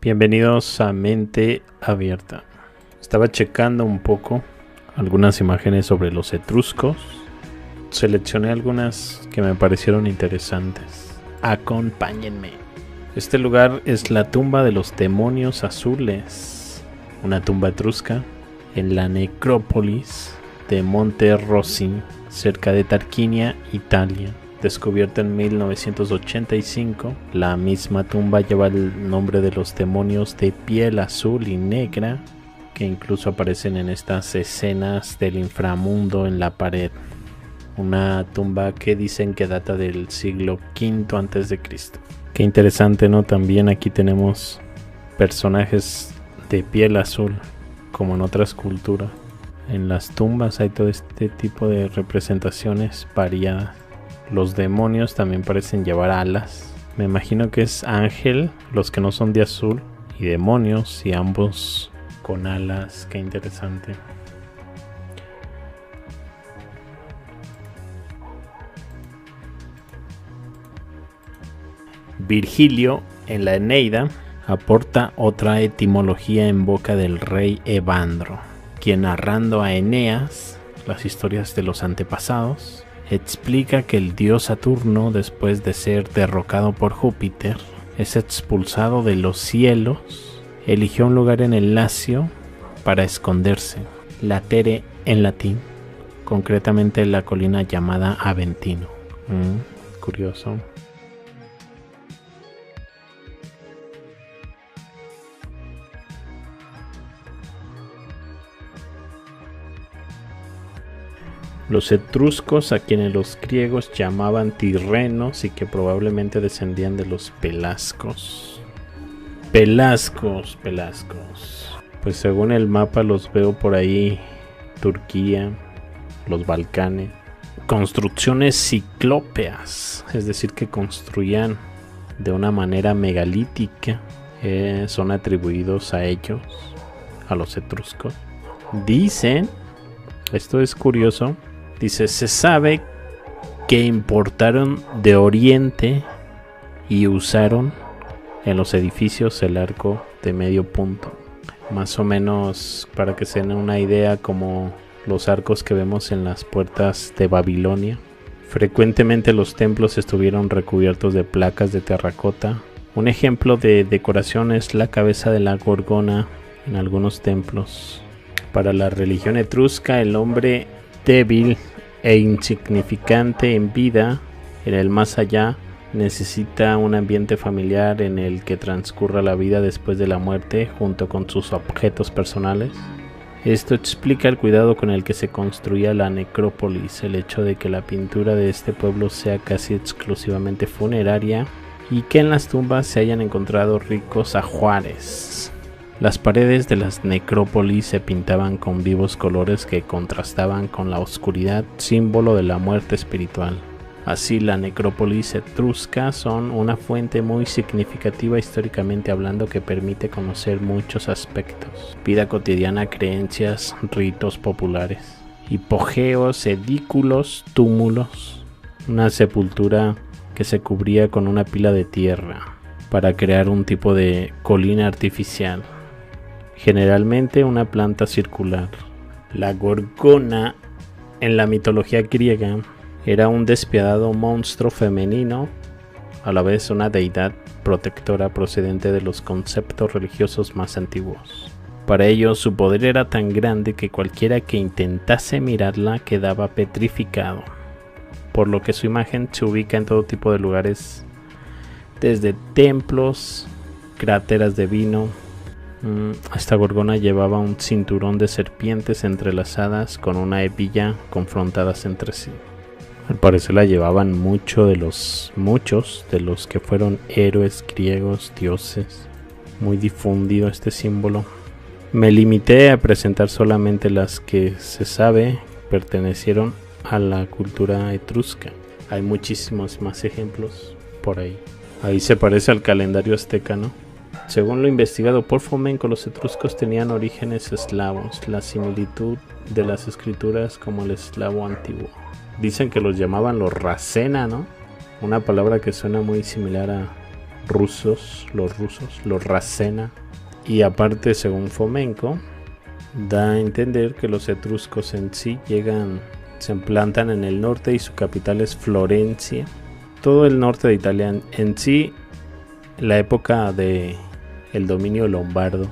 Bienvenidos a Mente Abierta. Estaba checando un poco algunas imágenes sobre los etruscos. Seleccioné algunas que me parecieron interesantes. Acompáñenme. Este lugar es la tumba de los demonios azules, una tumba etrusca en la necrópolis de Monte Rossi, cerca de Tarquinia, Italia. Descubierta en 1985, la misma tumba lleva el nombre de los demonios de piel azul y negra que incluso aparecen en estas escenas del inframundo en la pared. Una tumba que dicen que data del siglo V a.C. Qué interesante, ¿no? También aquí tenemos personajes de piel azul, como en otras culturas. En las tumbas hay todo este tipo de representaciones variadas. Los demonios también parecen llevar alas. Me imagino que es ángel, los que no son de azul, y demonios, y ambos con alas. Qué interesante. Virgilio, en la Eneida, aporta otra etimología en boca del rey Evandro, quien, narrando a Eneas las historias de los antepasados, explica que el dios Saturno, después de ser derrocado por Júpiter, es expulsado de los cielos, eligió un lugar en el Lacio para esconderse, latere en latín, concretamente en la colina llamada Aventino. Curioso. Los etruscos, a quienes los griegos llamaban tirrenos y que probablemente descendían de los pelasgos. Pelasgos. Pues según el mapa los veo por ahí: Turquía, los Balcanes. Construcciones ciclópeas, es decir, que construían de una manera megalítica, son atribuidos a ellos, a los etruscos. Dicen, esto es curioso, dice, se sabe que importaron de Oriente y usaron en los edificios el arco de medio punto. Más o menos para que se den una idea, como los arcos que vemos en las puertas de Babilonia. Frecuentemente los templos estuvieron recubiertos de placas de terracota. Un ejemplo de decoración es la cabeza de la gorgona en algunos templos. Para la religión etrusca, el hombre débil e insignificante en vida, en el más allá, necesita un ambiente familiar en el que transcurra la vida después de la muerte junto con sus objetos personales. Esto explica el cuidado con el que se construía la necrópolis, el hecho de que la pintura de este pueblo sea casi exclusivamente funeraria y que en las tumbas se hayan encontrado ricos ajuares. Las paredes de las necrópolis se pintaban con vivos colores que contrastaban con la oscuridad, símbolo de la muerte espiritual. Así, la necrópolis etrusca son una fuente muy significativa históricamente hablando, que permite conocer muchos aspectos: vida cotidiana, creencias, ritos populares, hipogeos, edículos, túmulos, una sepultura que se cubría con una pila de tierra para crear un tipo de colina artificial, generalmente una planta circular. La gorgona en la mitología griega era un despiadado monstruo femenino, a la vez una deidad protectora procedente de los conceptos religiosos más antiguos. Para ellos su poder era tan grande que cualquiera que intentase mirarla quedaba petrificado, por lo que su imagen se ubica en todo tipo de lugares, desde templos, cráteras de vino. Esta gorgona llevaba un cinturón de serpientes entrelazadas con una hebilla confrontadas entre sí. Al parecer la llevaban muchos de los que fueron héroes griegos, dioses. Muy difundido este símbolo. Me limité a presentar solamente las que se sabe pertenecieron a la cultura etrusca. Hay muchísimos más ejemplos por ahí. Ahí se parece al calendario azteca, ¿no? Según lo investigado por Fomenko, los etruscos tenían orígenes eslavos, la similitud de las escrituras como el eslavo antiguo. Dicen que los llamaban los Racena, ¿no? Una palabra que suena muy similar los Racena. Y aparte, según Fomenko, da a entender que los etruscos en sí se implantan en el norte y su capital es Florencia. Todo el norte de Italia en sí, la época de el dominio lombardo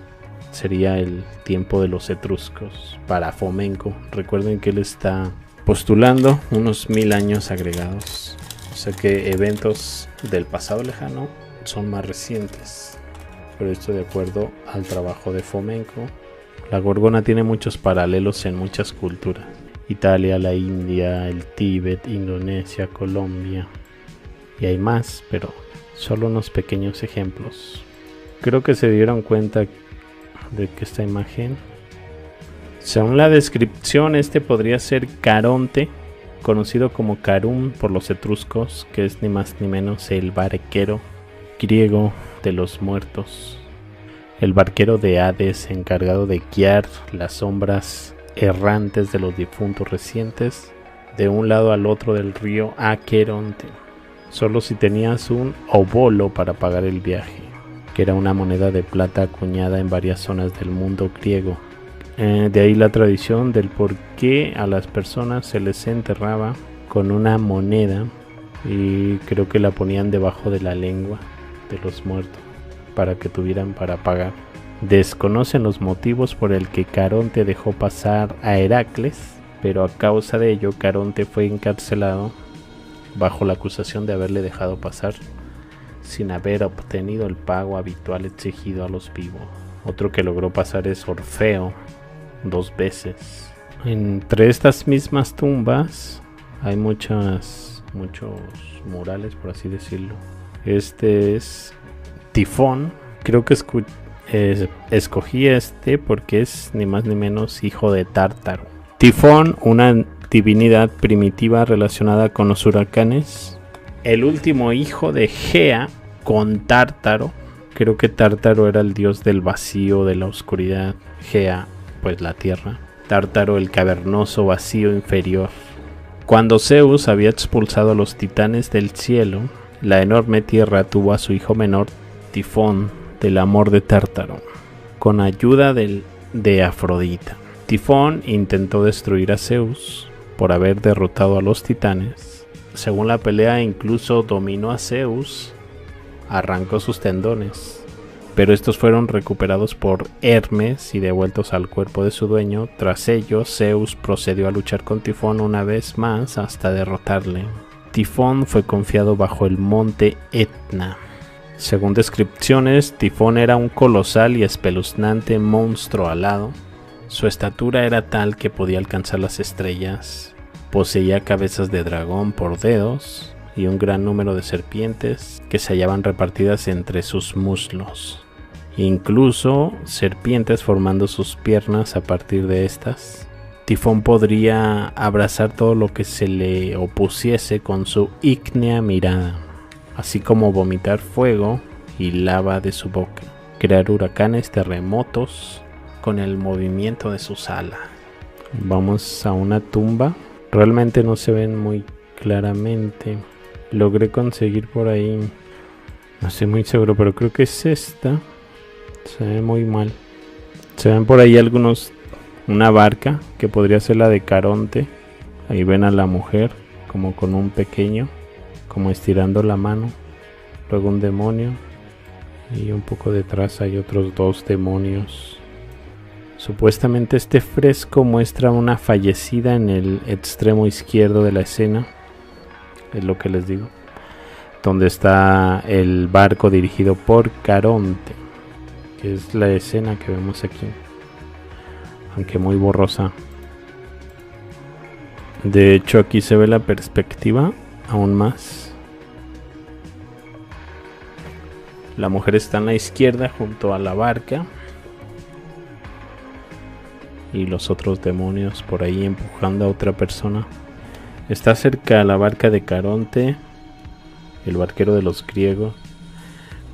sería el tiempo de los etruscos para Fomenko. Recuerden que él está postulando unos 1000 años agregados, o sea que eventos del pasado lejano son más recientes, pero esto de acuerdo al trabajo de Fomenko. La Gorgona tiene muchos paralelos en muchas culturas: Italia, la India, el Tíbet, Indonesia, Colombia, y hay más, pero solo unos pequeños ejemplos. Creo que se dieron cuenta de que esta imagen, según la descripción, este podría ser Caronte, conocido como Carún por los etruscos, que es ni más ni menos el barquero griego de los muertos, el barquero de Hades, encargado de guiar las sombras errantes de los difuntos recientes de un lado al otro del río Aqueronte, solo si tenías un obolo para pagar el viaje, que era una moneda de plata acuñada en varias zonas del mundo griego. De ahí la tradición del por qué a las personas se les enterraba con una moneda, y creo que la ponían debajo de la lengua de los muertos para que tuvieran para pagar. Desconocen los motivos por el que Caronte dejó pasar a Heracles, pero a causa de ello Caronte fue encarcelado bajo la acusación de haberle dejado pasar sin haber obtenido el pago habitual exigido a los vivos. Otro que logró pasar es Orfeo, 2 veces. Entre estas mismas tumbas hay muchos murales, por así decirlo. Este es Tifón. Creo que escogí este porque es ni más ni menos hijo de Tártaro. Tifón, una divinidad primitiva relacionada con los huracanes, el último hijo de Gea con Tártaro. Creo que Tártaro era el dios del vacío, de la oscuridad. Gea, pues la tierra. Tártaro, el cavernoso vacío inferior. Cuando Zeus había expulsado a los titanes del cielo, la enorme tierra tuvo a su hijo menor, Tifón, del amor de Tártaro, con ayuda de Afrodita. Tifón intentó destruir a Zeus por haber derrotado a los titanes. Según la pelea, incluso dominó a Zeus, arrancó sus tendones, pero estos fueron recuperados por Hermes y devueltos al cuerpo de su dueño. Tras ello, Zeus procedió a luchar con Tifón una vez más hasta derrotarle. Tifón fue confiado bajo el monte Etna. Según descripciones, Tifón era un colosal y espeluznante monstruo alado. Su estatura era tal que podía alcanzar las estrellas. Poseía cabezas de dragón por dedos y un gran número de serpientes que se hallaban repartidas entre sus muslos. Incluso serpientes formando sus piernas a partir de estas. Tifón podría abrazar todo lo que se le opusiese con su ígnea mirada, así como vomitar fuego y lava de su boca, crear huracanes, terremotos con el movimiento de sus alas. Vamos a una tumba. Realmente no se ven muy claramente. Logré conseguir por ahí, no estoy muy seguro, pero creo que es esta. Se ve muy mal. Se ven por ahí una barca que podría ser la de Caronte. Ahí ven a la mujer como con un pequeño, como estirando la mano. Luego un demonio, y un poco detrás hay otros 2 demonios. Supuestamente este fresco muestra una fallecida en el extremo izquierdo de la escena, es lo que les digo, donde está el barco dirigido por Caronte, que es la escena que vemos aquí, aunque muy borrosa. De hecho, aquí se ve la perspectiva aún más. La mujer está en la izquierda junto a la barca, y los otros demonios por ahí empujando a otra persona. Está cerca a la barca de Caronte, el barquero de los griegos.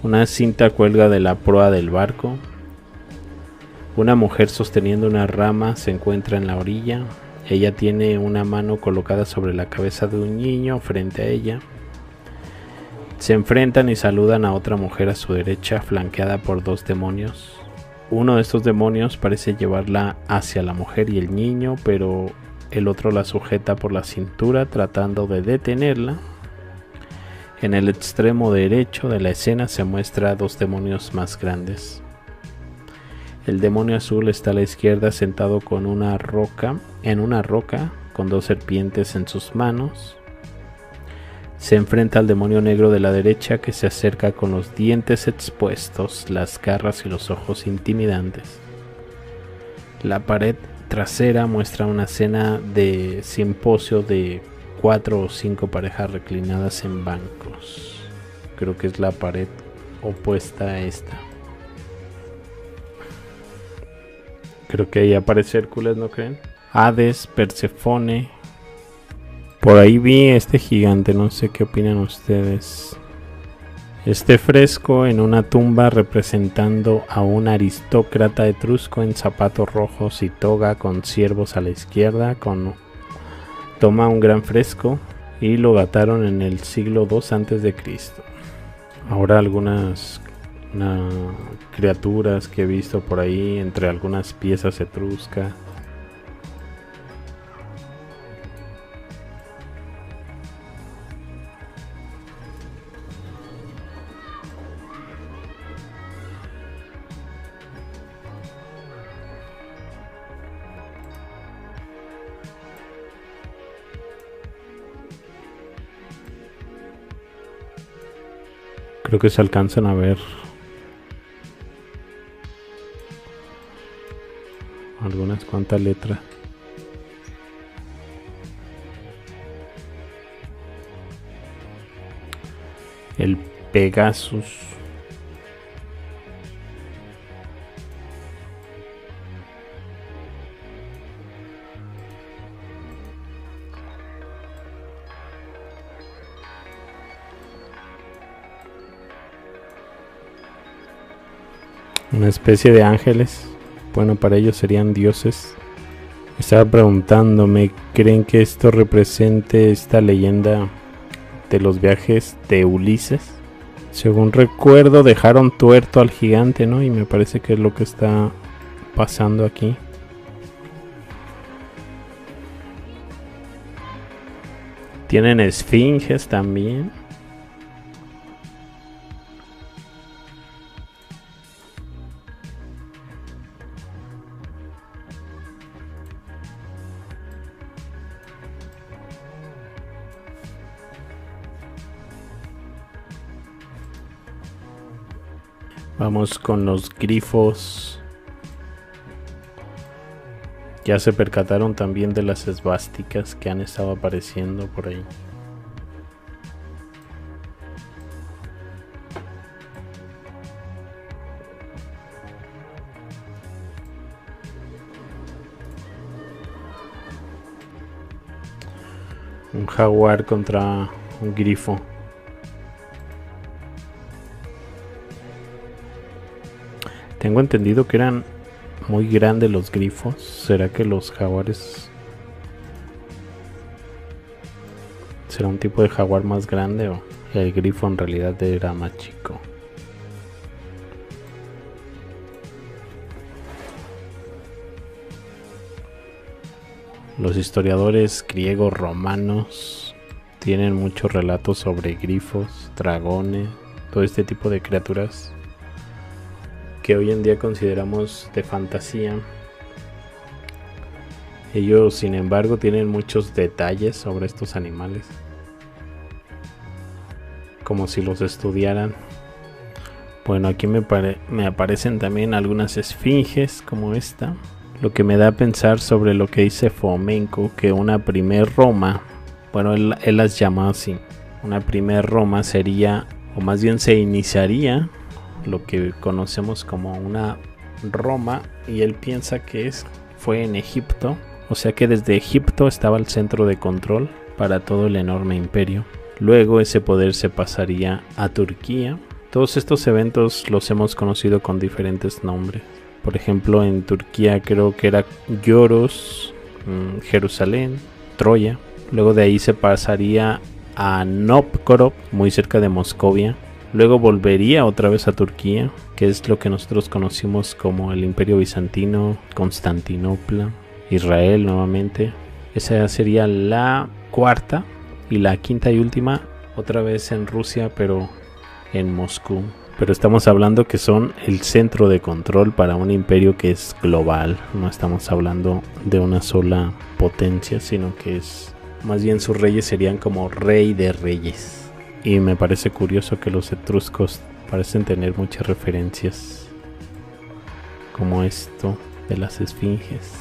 Una cinta cuelga de la proa del barco. Una mujer sosteniendo una rama se encuentra en la orilla. Ella tiene una mano colocada sobre la cabeza de un niño frente a ella. Se enfrentan y saludan a otra mujer a su derecha, flanqueada por 2 demonios. Uno de estos demonios parece llevarla hacia la mujer y el niño, pero el otro la sujeta por la cintura tratando de detenerla. En el extremo derecho de la escena se muestra a 2 demonios más grandes. El demonio azul está a la izquierda sentado en una roca con 2 serpientes en sus manos. Se enfrenta al demonio negro de la derecha, que se acerca con los dientes expuestos, las garras y los ojos intimidantes. La pared trasera muestra una escena de simposio de 4 o 5 parejas reclinadas en bancos. Creo que es la pared opuesta a esta. Creo que ahí aparece Hércules, ¿no creen? Hades, Persefone. Por ahí vi este gigante, no sé qué opinan ustedes. Este fresco en una tumba representando a un aristócrata etrusco en zapatos rojos y toga con ciervos a la izquierda. Toma un gran fresco y lo dataron en el siglo II a.C. Ahora algunas criaturas que he visto por ahí entre algunas piezas etruscas. Creo que se alcanzan a ver algunas cuantas letras. El Pegasus. Una especie de ángeles. Bueno, para ellos serían dioses. Estaba preguntándome, ¿creen que esto represente esta leyenda de los viajes de Ulises? Según recuerdo, dejaron tuerto al gigante, ¿no? Y me parece que es lo que está pasando aquí. Tienen esfinges también. Vamos con los grifos. Ya se percataron también de las esvásticas que han estado apareciendo por ahí. Un jaguar contra un grifo. Tengo entendido que eran muy grandes los grifos. ¿Será que los jaguares... será un tipo de jaguar más grande o el grifo en realidad era más chico? Los historiadores griegos romanos tienen muchos relatos sobre grifos, dragones, todo este tipo de criaturas que hoy en día consideramos de fantasía. Ellos, sin embargo, tienen muchos detalles sobre estos animales, como si los estudiaran. Bueno, aquí me aparecen también algunas esfinges como esta, lo que me da a pensar sobre lo que dice Fomenko, que una primer Roma, bueno, él las llama así, una primer Roma sería, o más bien se iniciaría lo que conocemos como una Roma, y él piensa que fue en Egipto, o sea que desde Egipto estaba el centro de control para todo el enorme imperio. Luego ese poder se pasaría a Turquía. Todos estos eventos los hemos conocido con diferentes nombres. Por ejemplo, en Turquía creo que era Yoros, Jerusalén, Troya. Luego de ahí se pasaría a Novgorod, muy cerca de Moscovia. Luego volvería otra vez a Turquía, que es lo que nosotros conocimos como el Imperio Bizantino, Constantinopla, Israel nuevamente. Esa sería la cuarta, y la quinta y última otra vez en Rusia, pero en Moscú. Pero estamos hablando que son el centro de control para un imperio que es global. No estamos hablando de una sola potencia, sino que es más bien sus reyes serían como rey de reyes. Y me parece curioso que los etruscos parecen tener muchas referencias, como esto de las esfinges.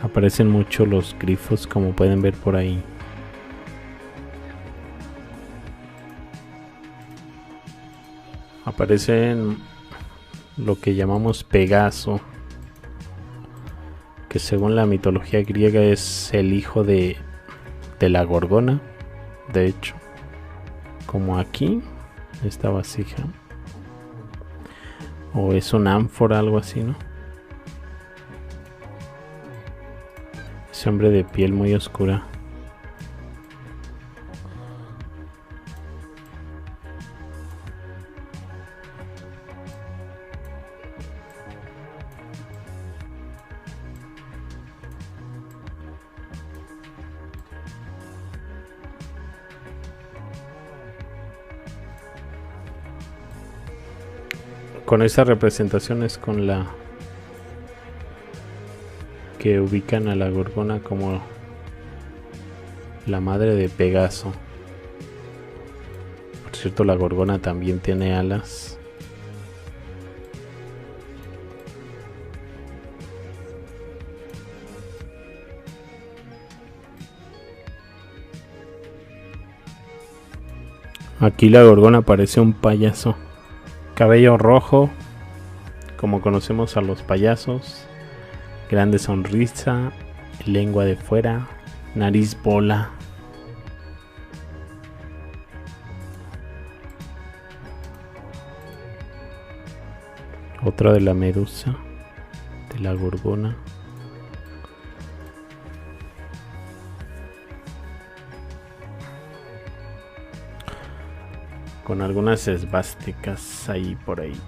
Aparecen mucho los grifos, como pueden ver por ahí. Aparecen lo que llamamos Pegaso, que según la mitología griega es el hijo de la Gorgona, de hecho, como aquí, esta vasija, o es un ánfora, algo así, ¿no? Ese hombre de piel muy oscura. Con esa representación es con la que ubican a la Gorgona como la madre de Pegaso. Por cierto, la Gorgona también tiene alas. Aquí la Gorgona parece un payaso. Cabello rojo, como conocemos a los payasos. Grande sonrisa, lengua de fuera, nariz bola. Otra de la medusa, de la Gorgona. Con algunas esvásticas ahí por ahí.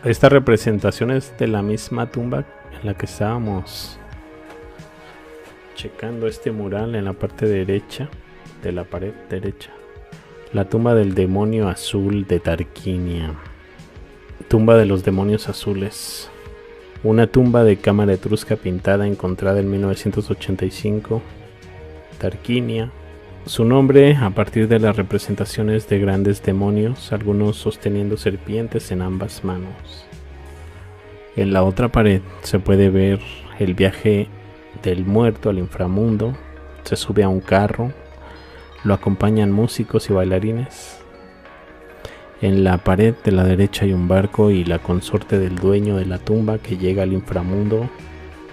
Esta representación es de la misma tumba en la que estábamos checando este mural en la parte derecha de la pared derecha. La tumba del demonio azul de Tarquinia. Tumba de los demonios azules. Una tumba de cámara etrusca pintada encontrada en 1985. Tarquinia. Su nombre a partir de las representaciones de grandes demonios, algunos sosteniendo serpientes en ambas manos. En la otra pared se puede ver el viaje del muerto al inframundo. Se sube a un carro, lo acompañan músicos y bailarines. En la pared de la derecha hay un barco y la consorte del dueño de la tumba que llega al inframundo,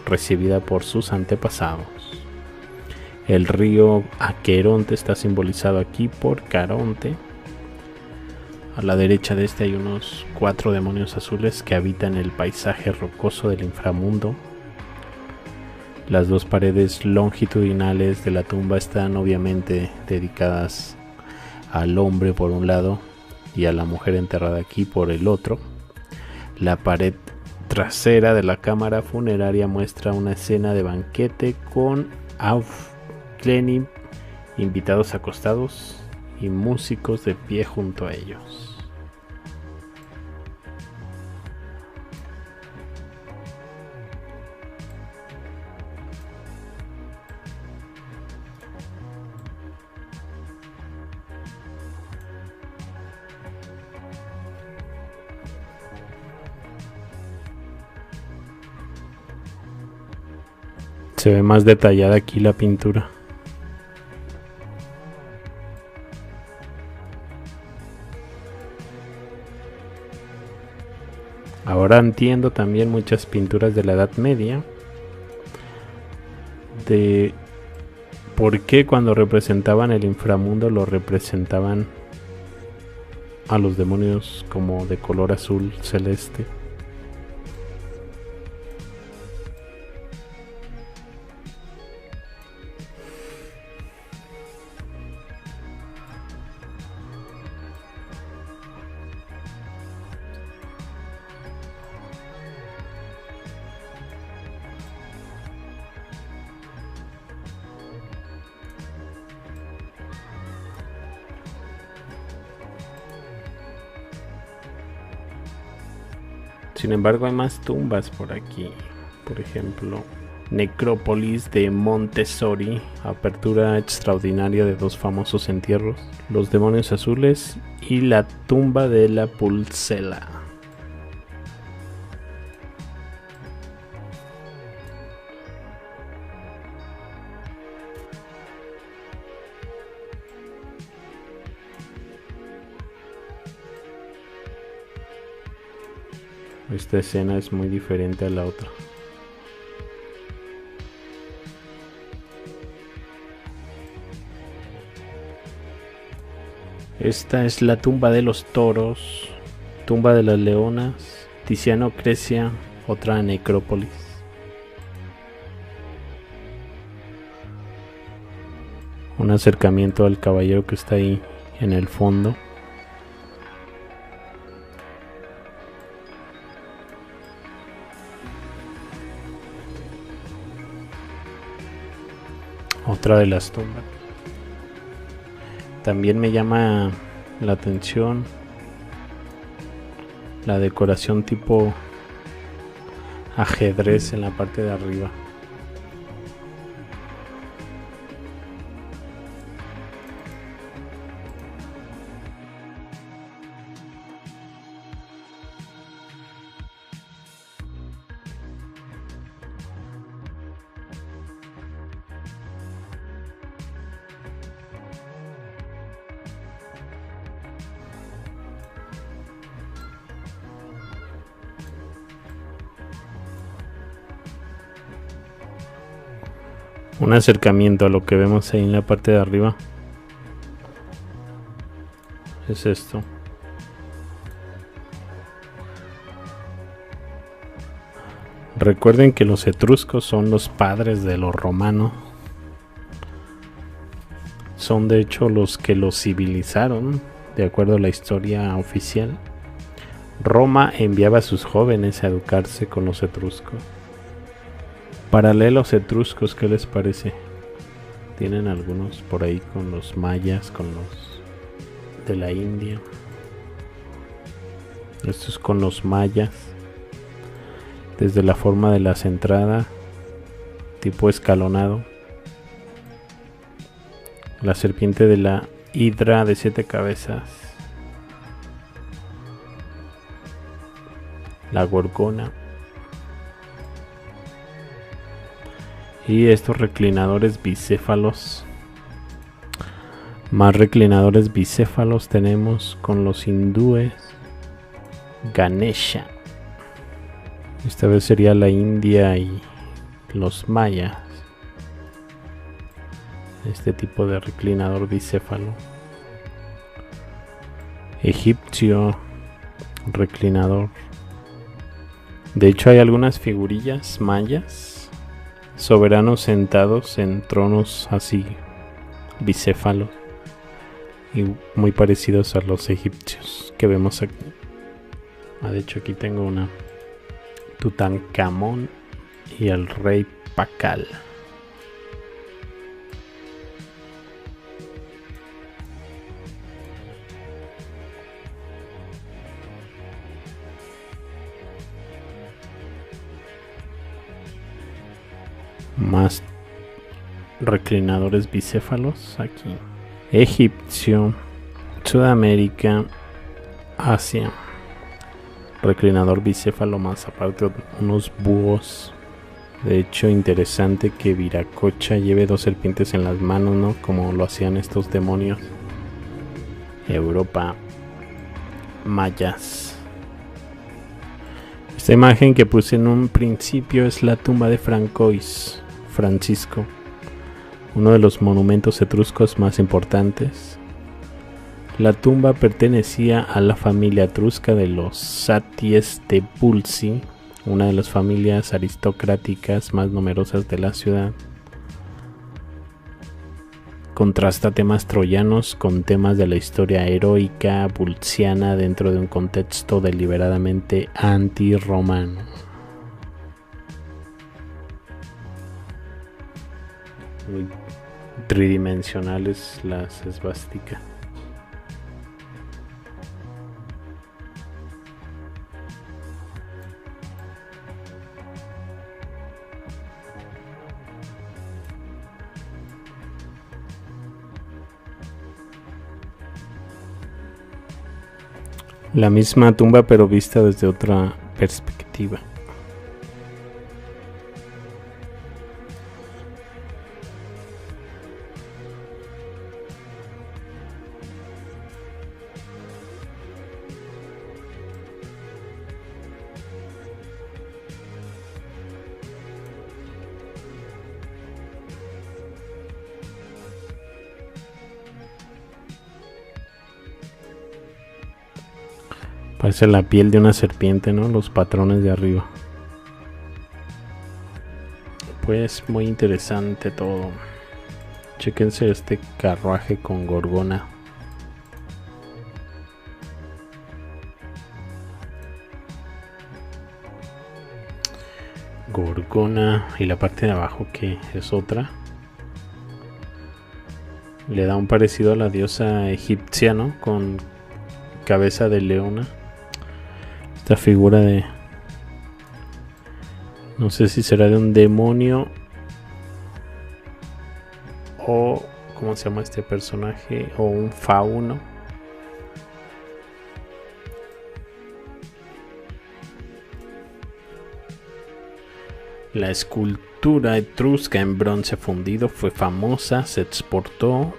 recibida por sus antepasados. El río Aqueronte está simbolizado aquí por Caronte. A la derecha de este hay unos 4 demonios azules que habitan el paisaje rocoso del inframundo. Las 2 paredes longitudinales de la tumba están obviamente dedicadas al hombre por un lado y a la mujer enterrada aquí por el otro. La pared trasera de la cámara funeraria muestra una escena de banquete con Aufklärung, invitados acostados y músicos de pie junto a ellos. Se ve más detallada aquí la pintura. Ahora entiendo también muchas pinturas de la Edad Media de por qué cuando representaban el inframundo lo representaban a los demonios como de color azul celeste. Sin embargo, hay más tumbas por aquí. Por ejemplo, Necrópolis de Montessori, apertura extraordinaria de dos famosos entierros, los demonios azules y la tumba de la Pulsela. Esta escena es muy diferente a la otra. Esta es la tumba de los toros, tumba de las leonas, Tiziano Crecia, otra necrópolis. Un acercamiento al caballero que está ahí en el fondo. Otra de las tumbas. También me llama la atención la decoración tipo ajedrez en la parte de arriba. Un acercamiento a lo que vemos ahí en la parte de arriba. Es esto. Recuerden que los etruscos son los padres de los romanos. Son de hecho los que los civilizaron, de acuerdo a la historia oficial. Roma enviaba a sus jóvenes a educarse con los etruscos. Paralelos etruscos, ¿qué les parece? Tienen algunos por ahí con los mayas, con los de la India. Esto es con los mayas. Desde la forma de las entradas, tipo escalonado. La serpiente de la hidra de 7 cabezas. La gorgona. Y estos reclinadores bicéfalos. Más reclinadores bicéfalos tenemos con los hindúes. Ganesha. Esta vez sería la India y los mayas. Este tipo de reclinador bicéfalo. Egipcio. Reclinador. De hecho hay algunas figurillas mayas. Soberanos sentados en tronos así bicéfalos y muy parecidos a los egipcios que vemos aquí. De hecho aquí tengo una Tutankamón y el rey Pakal. Más reclinadores bicéfalos aquí. Egipcio, Sudamérica, Asia. Reclinador bicéfalo más aparte unos búhos. De hecho interesante que Viracocha lleve 2 serpientes en las manos, ¿no? Como lo hacían estos demonios. Europa, mayas. Esta imagen que puse en un principio es la tumba de Francisco, uno de los monumentos etruscos más importantes. La tumba pertenecía a la familia etrusca de los Saties de Pulci, una de las familias aristocráticas más numerosas de la ciudad. Contrasta temas troyanos con temas de la historia heroica pulciana dentro de un contexto deliberadamente anti-romano. Muy tridimensionales las esvásticas. La misma tumba pero vista desde otra perspectiva. Parece la piel de una serpiente, ¿no? Los patrones de arriba. Pues muy interesante todo. Chéquense este carruaje con gorgona. Gorgona. Y la parte de abajo que es otra. Le da un parecido a la diosa egipcia, ¿no? Con cabeza de leona. Esta figura de... no sé si será de un demonio o... ¿cómo se llama este personaje? O un fauno. La escultura etrusca en bronce fundido fue famosa, se exportó,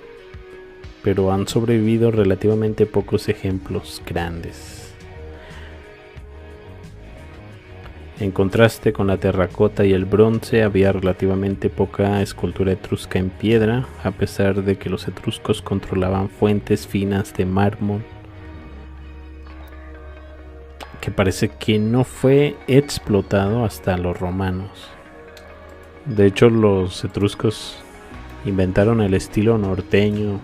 pero han sobrevivido relativamente pocos ejemplos grandes. En contraste con la terracota y el bronce, había relativamente poca escultura etrusca en piedra, a pesar de que los etruscos controlaban fuentes finas de mármol, que parece que no fue explotado hasta los romanos. De hecho, los etruscos inventaron el estilo norteño.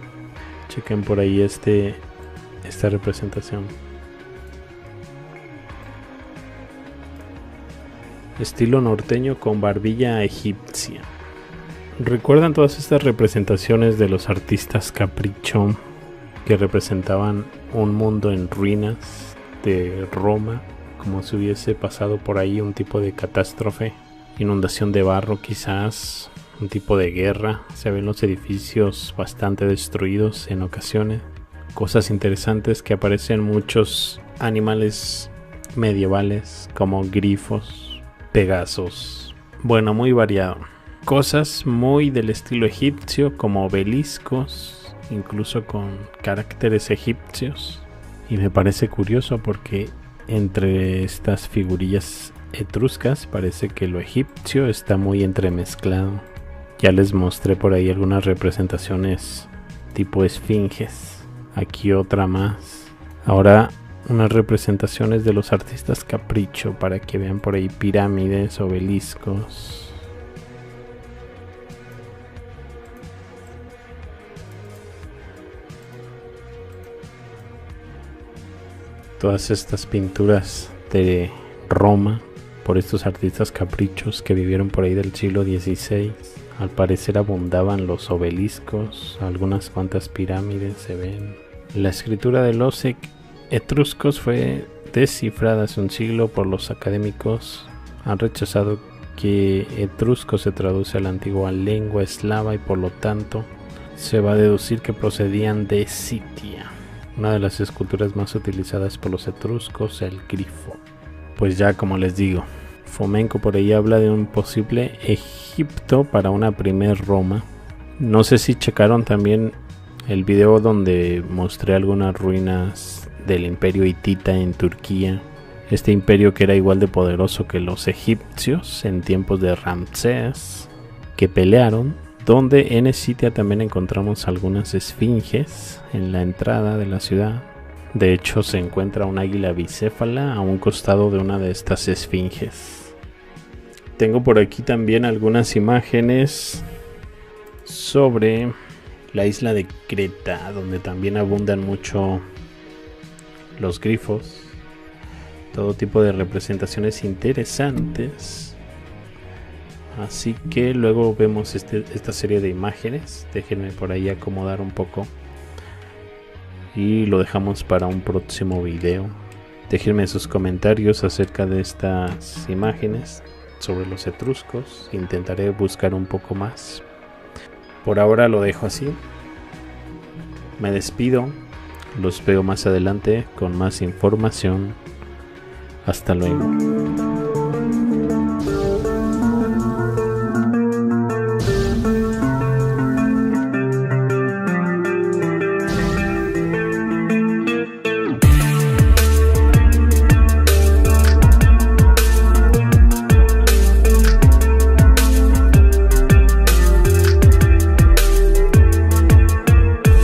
Chequen por ahí esta representación. Estilo norteño con barbilla egipcia. ¿Recuerdan todas estas representaciones de los artistas Capriccio que representaban un mundo en ruinas de Roma, como si hubiese pasado por ahí un tipo de catástrofe, inundación de barro quizás, un tipo de guerra? Se ven los edificios bastante destruidos en ocasiones. Cosas interesantes que aparecen muchos animales medievales como grifos, pegasos, bueno, muy variado. Cosas muy del estilo egipcio como obeliscos, incluso con caracteres egipcios. Y me parece curioso porque entre estas figurillas etruscas parece que lo egipcio está muy entremezclado. Ya les mostré por ahí algunas representaciones tipo esfinges. Aquí otra más. Ahora unas representaciones de los artistas Capriccio para que vean por ahí pirámides, obeliscos. Todas estas pinturas de Roma por estos artistas caprichos que vivieron por ahí del siglo XVI. Al parecer abundaban los obeliscos, algunas cuantas pirámides se ven. La escritura de los etruscos fue descifrada hace un siglo por los académicos. Han rechazado que etrusco se traduce a la antigua lengua eslava y por lo tanto se va a deducir que procedían de Scythia. Una de las esculturas más utilizadas por los etruscos, el grifo. Pues ya, como les digo, Fomenko por ahí habla de un posible Egipto para una primer Roma. No sé si checaron también el video donde mostré algunas ruinas del imperio hitita en Turquía. Este imperio que era igual de poderoso que los egipcios en tiempos de Ramsés, que pelearon. Donde en Escitia también encontramos algunas esfinges en la entrada de la ciudad. De hecho, se encuentra un águila bicéfala a un costado de una de estas esfinges. Tengo por aquí también algunas imágenes sobre la isla de Creta, donde también abundan mucho los grifos. Todo tipo de representaciones interesantes. Así que luego vemos esta serie de imágenes. Déjenme por ahí acomodar un poco y lo dejamos para un próximo video. Déjenme sus comentarios acerca de estas imágenes sobre los etruscos. Intentaré buscar un poco más. Por ahora lo dejo así. Me despido. Los veo más adelante con más información. Hasta luego.